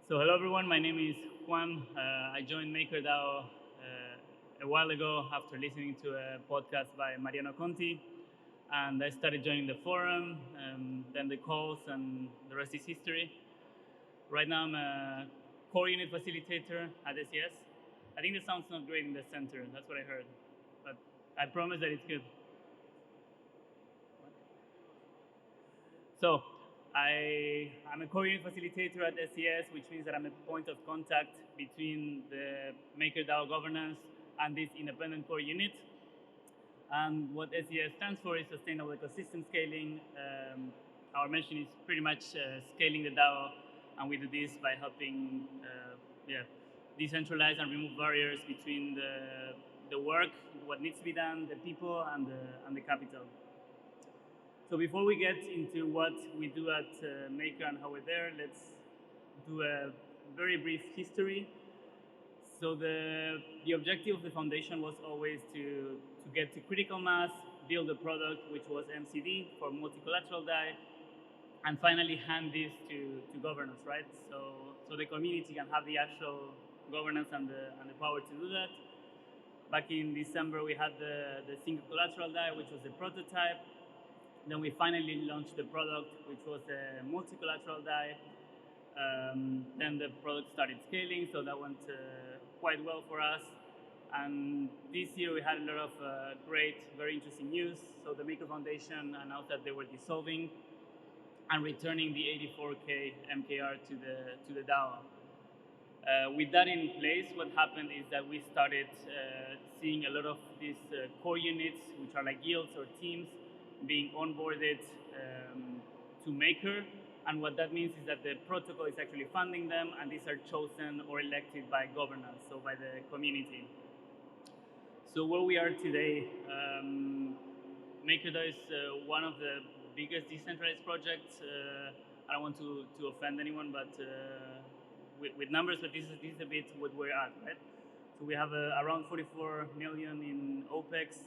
So hello everyone, my name is Juan. I joined MakerDAO a while ago after listening to a podcast by Mariano Conti, and I started joining the forum, then the calls, and the rest is history. Right now I'm a core unit facilitator at SES. I think the sound's not great in the center, that's what I heard, but I promise that it's good. So I'm a core unit facilitator at SES, which means that I'm a point of contact between the MakerDAO governance and this independent core unit. And what SES stands for is Sustainable Ecosystem Scaling. Our mission is pretty much scaling the DAO, and we do this by helping decentralize and remove barriers between the work, what needs to be done, the people, and the capital. So before we get into what we do at Maker and how we're there, let's do a very brief history. So the objective of the foundation was always to get to critical mass, build a product which was MCD for multi-collateral DAI, and finally hand this to governance, right? So the community can have the actual governance and the power to do that. Back in December, we had the single collateral DAI, which was the prototype. Then we finally launched the product, which was a multi-collateral DAI. Then the product started scaling, so that went quite well for us. And this year we had a lot of great, very interesting news. So the Maker Foundation announced that they were dissolving and returning the 84K MKR to the DAO. With that in place, what happened is that we started seeing a lot of these core units, which are like guilds or teams, being onboarded to Maker. And what that means is that the protocol is actually funding them, and these are chosen or elected by governance, so by the community. So where we are today, MakerDAO is one of the biggest decentralized projects. I don't want to offend anyone, but with numbers, but this is a bit what we're at, right? So we have around 44 million in OPEX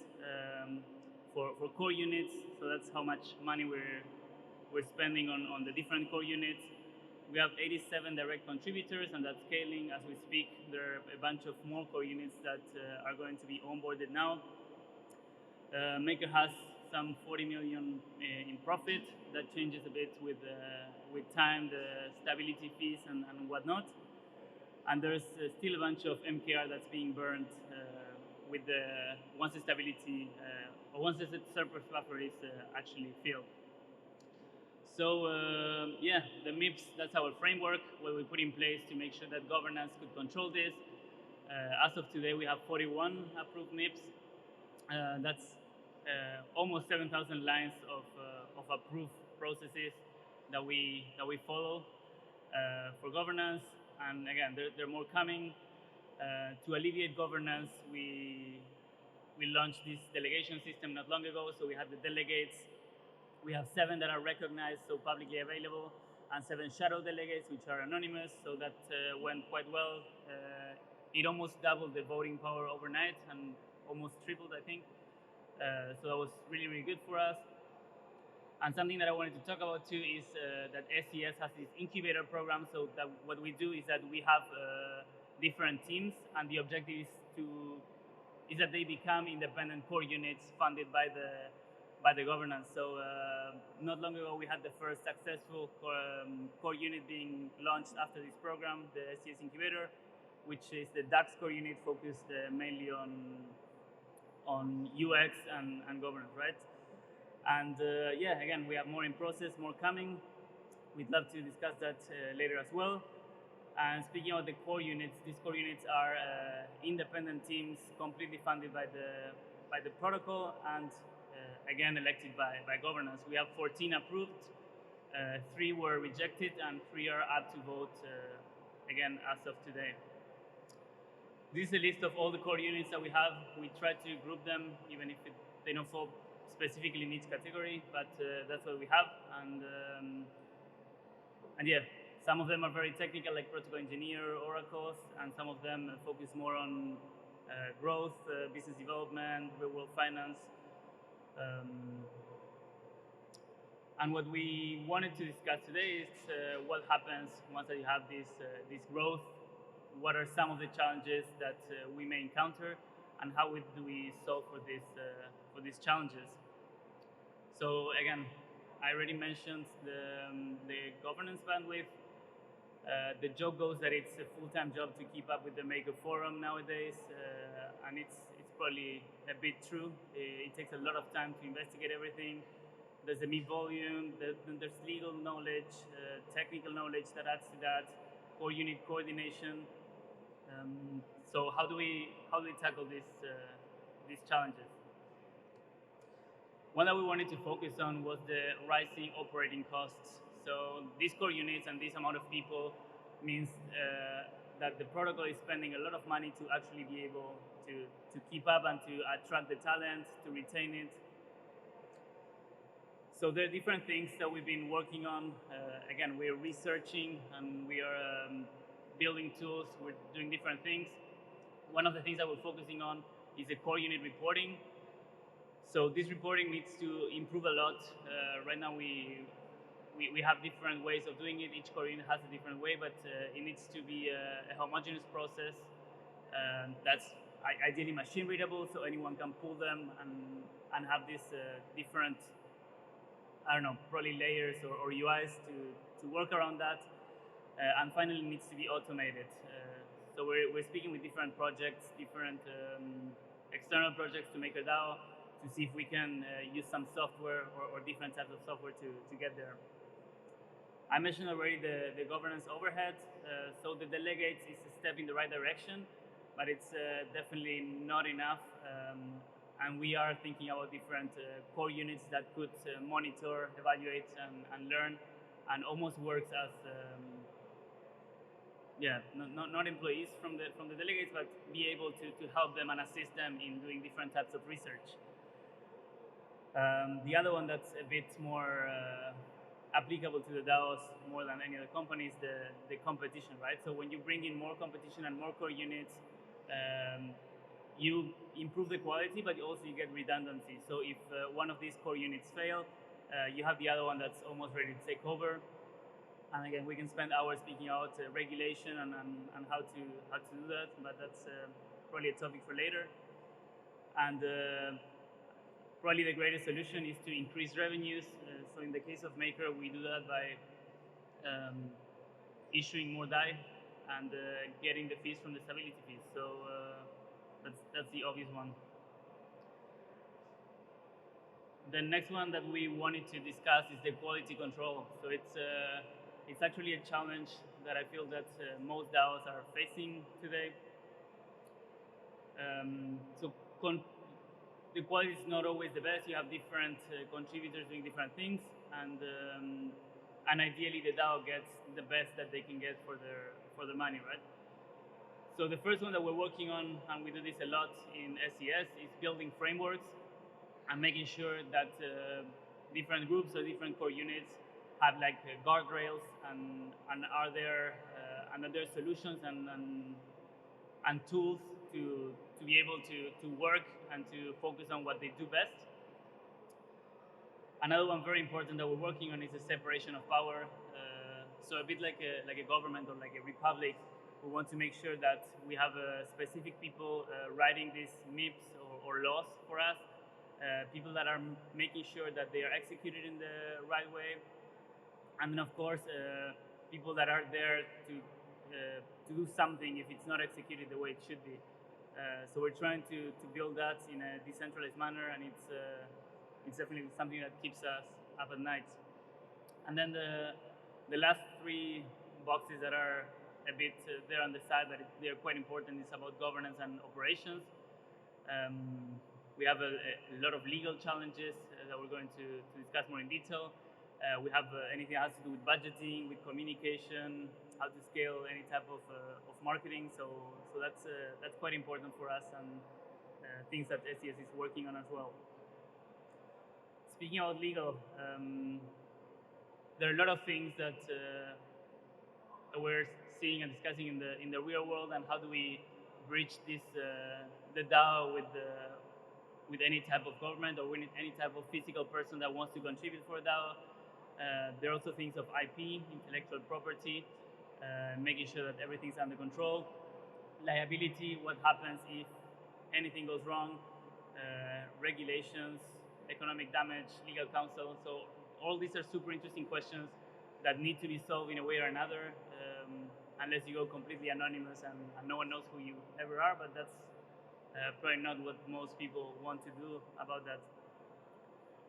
for core units. So that's how much money we're spending on the different core units. We have 87 direct contributors, and that's scaling as we speak. There are a bunch of more core units that are going to be onboarded now. Maker has some 40 million in profit. That changes a bit with time, the stability fees and whatnot. And there's still a bunch of MKR that's being burned with once the stability or once the surplus buffer is actually filled. So the MIPS, that's our framework where we put in place to make sure that governance could control this. As of today, we have 41 approved MIPS. That's almost 7,000 lines of approved processes that we follow for governance. And again, there are more coming. To alleviate governance, we launched this delegation system not long ago. So we have the delegates. We have 7 that are recognized, so publicly available, and 7 shadow delegates, which are anonymous. So that went quite well. It almost doubled the voting power overnight and almost tripled, I think. So that was really, really good for us. And something that I wanted to talk about too is that SES has this incubator program. So that what we do is that we have different teams, and the objective is that they become independent core units funded by the governance. So not long ago, we had the first successful core unit being launched after this program, the SES Incubator, which is the DAX core unit focused mainly on UX and governance, right? And again, we have more in process, more coming. We'd love to discuss that later as well. And speaking of the core units, these core units are independent teams, completely funded by the protocol, and again elected by governance. We have 14 approved, 3 were rejected, and 3 are up to vote again as of today. This is a list of all the core units that we have. We try to group them, even if they don't fall specifically in each category, but that's what we have. And yeah, some of them are very technical, like protocol engineer, oracles, and some of them focus more on growth, business development, real world finance. And what we wanted to discuss today is what happens once that you have this growth. What are some of the challenges that we may encounter, and how do we solve for these challenges? So again, I already mentioned the governance bandwidth. The joke goes that it's a full-time job to keep up with the Maker Forum nowadays, and it's probably a bit true. It takes a lot of time to investigate everything. There's the meet volume, there's legal knowledge, technical knowledge that adds to that, core unit coordination. So how do we tackle these challenges? One that we wanted to focus on was the rising operating costs. So these core units and this amount of people means that the protocol is spending a lot of money to actually be able to keep up and to attract the talent, to retain it. So there are different things that we've been working on. Again, we're researching and we are building tools. We're doing different things. One of the things that we're focusing on is the core unit reporting. So this reporting needs to improve a lot. Right now we have different ways of doing it. Each core unit has a different way, but it needs to be a homogeneous process that's ideally machine readable, so anyone can pull them and have these different, I don't know, probably layers or UIs to work around that. And finally, it needs to be automated. So we're speaking with different projects, different external projects to MakerDAO to see if we can use some software or different types of software to get there. I mentioned already the governance overhead. So the delegates is a step in the right direction, but it's definitely not enough. And we are thinking about different core units that could monitor, evaluate, and learn, and almost works as not employees from the delegates, but be able to help them and assist them in doing different types of research. The other one that's a bit more applicable to the DAOs more than any other company is the competition, right? So when you bring in more competition and more core units, you improve the quality, but also you get redundancy. So if one of these core units fail, you have the other one that's almost ready to take over. And again, we can spend hours speaking out regulation and how to do that, but that's probably a topic for later. And probably the greatest solution is to increase revenues. So in the case of Maker, we do that by issuing more DAI and getting the fees from the stability fees. So that's the obvious one. The next one that we wanted to discuss is the quality control. So it's actually a challenge that I feel that most DAOs are facing today. The quality is not always the best. You have different contributors doing different things, and ideally the DAO gets the best that they can get for their money, right? So the first one that we're working on, and we do this a lot in SES, is building frameworks and making sure that different groups or different core units have like guardrails and are there and are there solutions and tools to be able to work and to focus on what they do best. Another one very important that we're working on is the separation of power. So a bit like a government or like a republic, we want to make sure that we have specific people writing these MIPs or laws for us, people that are making sure that they are executed in the right way, and then of course people that are there to do something if it's not executed the way it should be. So we're trying to build that in a decentralized manner, and it's definitely something that keeps us up at night. And then the last three boxes that are a bit there on the side, but they're quite important, is about governance and operations. We have a lot of legal challenges that we're going to discuss more in detail. We have anything that has to do with budgeting, with communication, how to scale any type of marketing. So that's quite important for us, and things that SES is working on as well. Speaking about legal, there are a lot of things that we're seeing and discussing in the real world, and how do we bridge this the DAO with any type of government or with any type of physical person that wants to contribute for a DAO. There are also things of IP, intellectual property, making sure that everything's under control. Liability, what happens if anything goes wrong, regulations, economic damage, legal counsel. So all these are super interesting questions that need to be solved in a way or another, unless you go completely anonymous and no one knows who you ever are, but that's probably not what most people want to do about that.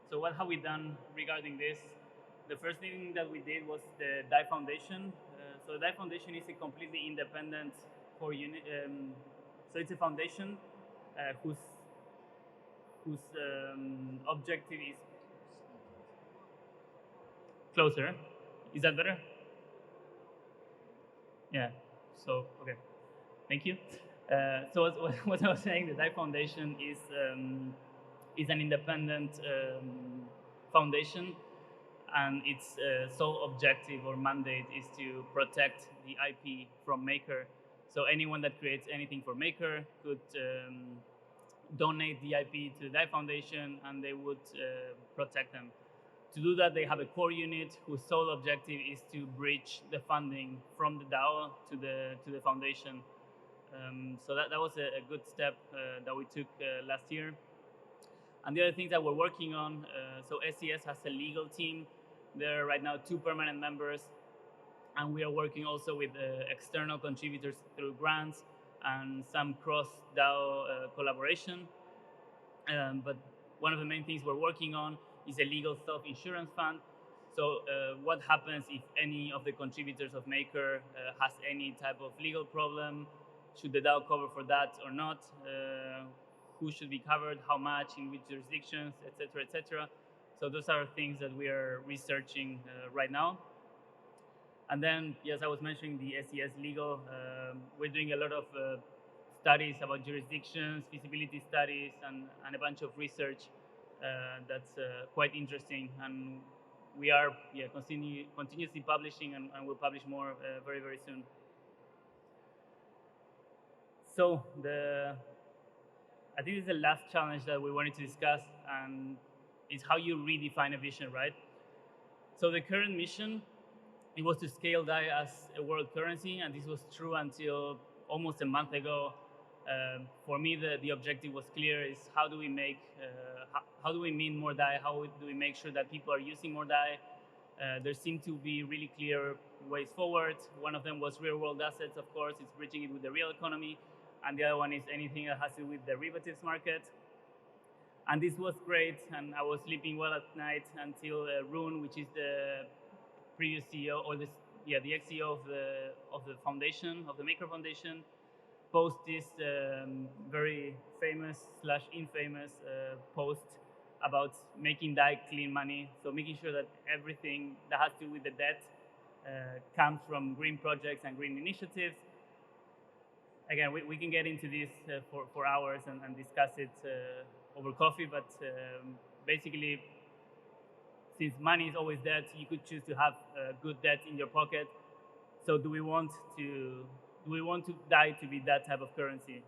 So what have we done regarding this? The first thing that we did was the DAO Foundation. So the DAO Foundation is a completely independent core unit. So it's a foundation whose objective is closer. Is that better? Yeah. So okay, thank you. So what I was saying, the DAO Foundation is an independent foundation, and its sole objective or mandate is to protect the IP from Maker. So anyone that creates anything for Maker could donate the IP to the DAO Foundation, and they would protect them. To do that, they have a core unit whose sole objective is to bridge the funding from the DAO to the foundation. So that was a good step that we took last year. And the other things that we're working on, so SES has a legal team. There are right now 2 permanent members, and we are working also with external contributors through grants and some cross-DAO collaboration. But one of the main things we're working on is a legal self-insurance fund. So what happens if any of the contributors of Maker has any type of legal problem? Should the DAO cover for that or not? Who should be covered, how much, in which jurisdictions, etc., etc. So those are things that we are researching right now. And then, yes, I was mentioning the SES legal. We're doing a lot of studies about jurisdictions, feasibility studies, and a bunch of research that's quite interesting. And we are continuously publishing, and we'll publish more very, very soon. So I think this is the last challenge that we wanted to discuss, and it's how you redefine a vision, right? So the current mission, it was to scale DAI as a world currency, and this was true until almost a month ago. For me, the objective was clear: is how do we make, how do we mint more DAI? How do we make sure that people are using more DAI? There seem to be really clear ways forward. One of them was real-world assets, of course. It's bridging it with the real economy. And the other one is anything that has to do with derivatives market. And this was great, and I was sleeping well at night until Rune, which is the previous CEO, or the ex-CEO of the foundation, of the Maker Foundation, post this very famous / infamous post about making DAI clean money. So making sure that everything that has to do with the debt comes from green projects and green initiatives. Again, we can get into this for hours and discuss it over coffee, but basically, since money is always debt, you could choose to have good debt in your pocket. So do we want DAI to be that type of currency?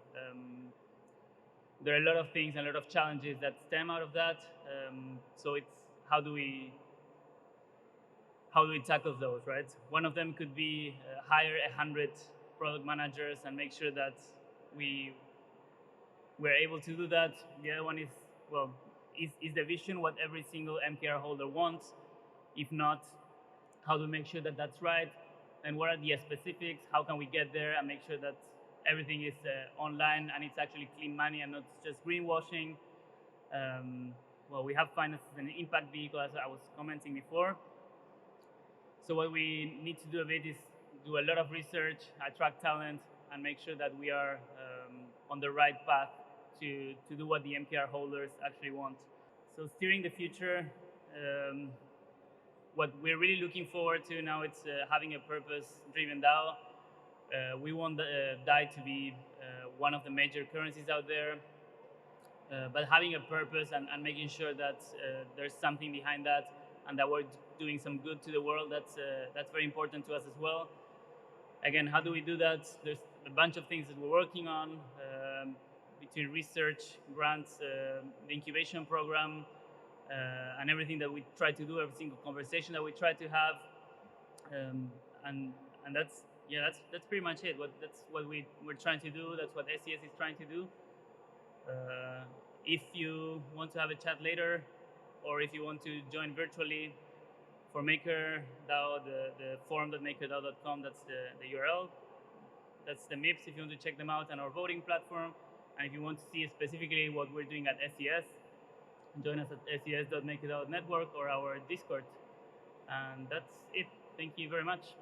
There are a lot of things and a lot of challenges that stem out of that. So it's how do we tackle those, right? One of them could be hire 100 product managers and make sure that we're able to do that. The other one is, well, is the vision what every single MKR holder wants? If not, how to make sure that that's right? And what are the specifics? How can we get there and make sure that everything is online and it's actually clean money and not just greenwashing? Well, we have finance as an impact vehicle, as I was commenting before. So what we need to do a bit is do a lot of research, attract talent, and make sure that we are on the right path to do what the MKR holders actually want. So steering the future, what we're really looking forward to now, it's having a purpose-driven DAO. We want the DAI to be one of the major currencies out there, but having a purpose and making sure that there's something behind that and that we're doing some good to the world, that's very important to us as well. Again, how do we do that? There's a bunch of things that we're working on, between research, grants, the incubation program, and everything that we try to do, every single conversation that we try to have, and that's pretty much it. That's what we're trying to do. That's what SES is trying to do. If you want to have a chat later, or if you want to join virtually for MakerDAO, the forum.makerdao.com, that's the URL. That's the MIPS if you want to check them out, and our voting platform. And if you want to see specifically what we're doing at SES, join us at ses.makerdao.network or our Discord. And that's it. Thank you very much.